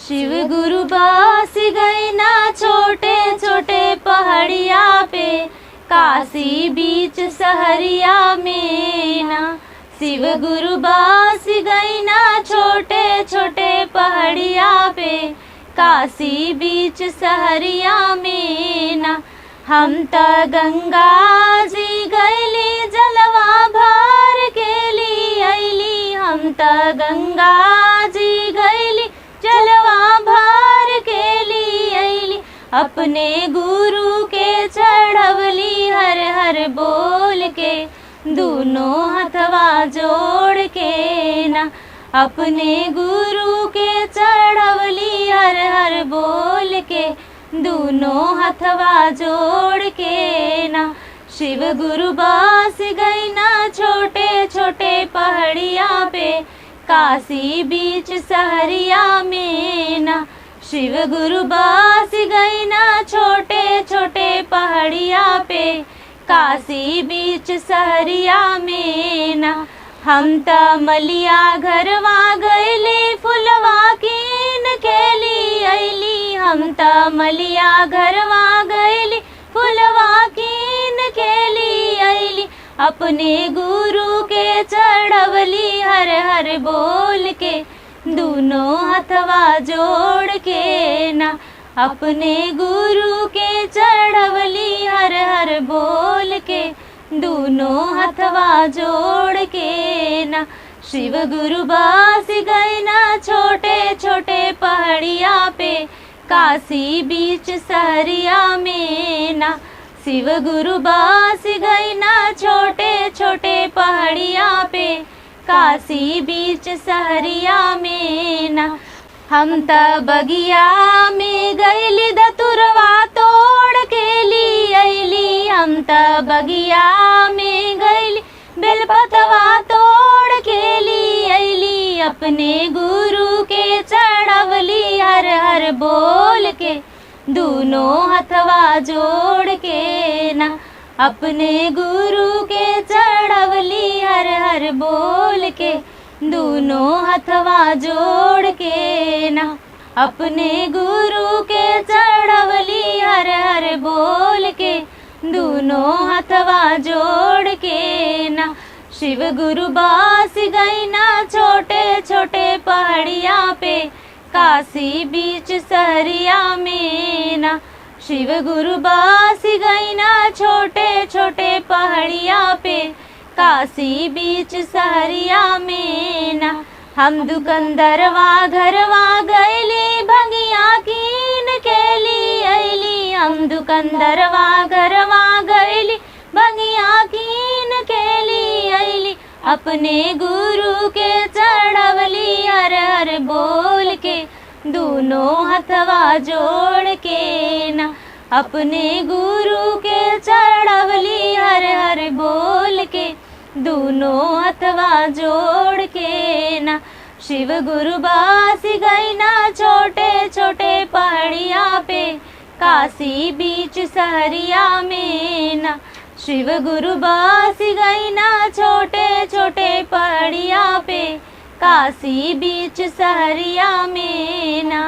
शिव गुरु बस गए ना छोटे छोटे पहाड़िया पे, काशी बीच सहरिया में ना। शिव गुरु बस गई ना छोटे छोटे पहाड़िया पे, काशी बीच सहरिया में ना। हम त गंगा जी गैली जलवा भर के लिए अली, हम त गंगा जी गैली जलवा भर के लिए अली। अपने गुरु के चढ़वली हर हर बोल के, दोनों हथवा जोड़ के ना। अपने गुरु के चढ़वली हर हर बोल के, दोनों हथवा जोड़ के ना। शिव गुरु बस गई ना छोटे छोटे पहाड़िया पे, काशी बीच सहरिया में ना। शिव गुरु बस गई ना छोटे छोटे पहाड़िया पे, काशी बीच सहरिया में ना। हम त मलिया घरवा गईली फुलवा कीन के लिए अली, हम त मलिया घरवा गईली फुलवा कीन के लिए अली। अपने गुरु के चढ़वली हर हर बोल के, दोनों हथवा जोड़ के ना। अपने गुरु के चढ़वली हर हर बोल के, दोनों हथवा जोड़ के ना। शिव गुरु बस गए ना छोटे छोटे पहाड़िया पे, काशी बीच सहरिया में ना। शिव गुरु बस गई ना छोटे छोटे पहाड़िया पे, काशी बीच सहरिया में ना। हम त बगिया में गईली दतुरवा तोड़ के लिए अली, हम त बगिया में गईली बेलपतवा तोड़ के लिए अली। अपने गुरु के चढ़वली हर हर बोल के, दोनों हथवा जोड़ के ना। अपने गुरु के चढ़वली हर हर बोल के, दोनों हथवा जोड़ के ना। अपने गुरु के चढ़वली हर हर बोल के, दोनों हथवा जोड़ के ना। शिव गुरु बस गई ना छोटे छोटे पहाड़िया पे, काशी बीच सहरिया में ना। शिव गुरु बस गई ना छोटे छोटे पहाड़िया पे, काशी बीच सहरिया में ना। हम दुकानदारवा घरवा गईली भंगिया कीन के लिए अली, हम दुकानदारवा घरवा गईली भंगिया कीन के लिए अली। अपने गुरु के चढ़वली हर हर बोल के, दोनों हथवा जोड़ के ना। अपने गुरु के चढ़वली हर हर बोल के, दोनों हथवा जोड़ के ना। शिव गुरु बस गई ना छोटे छोटे पहाड़िया पे, काशी बीच सहरिया में ना। शिव गुरु बस गई ना छोटे छोटे पहाड़िया पे, काशी बीच सहरिया में ना।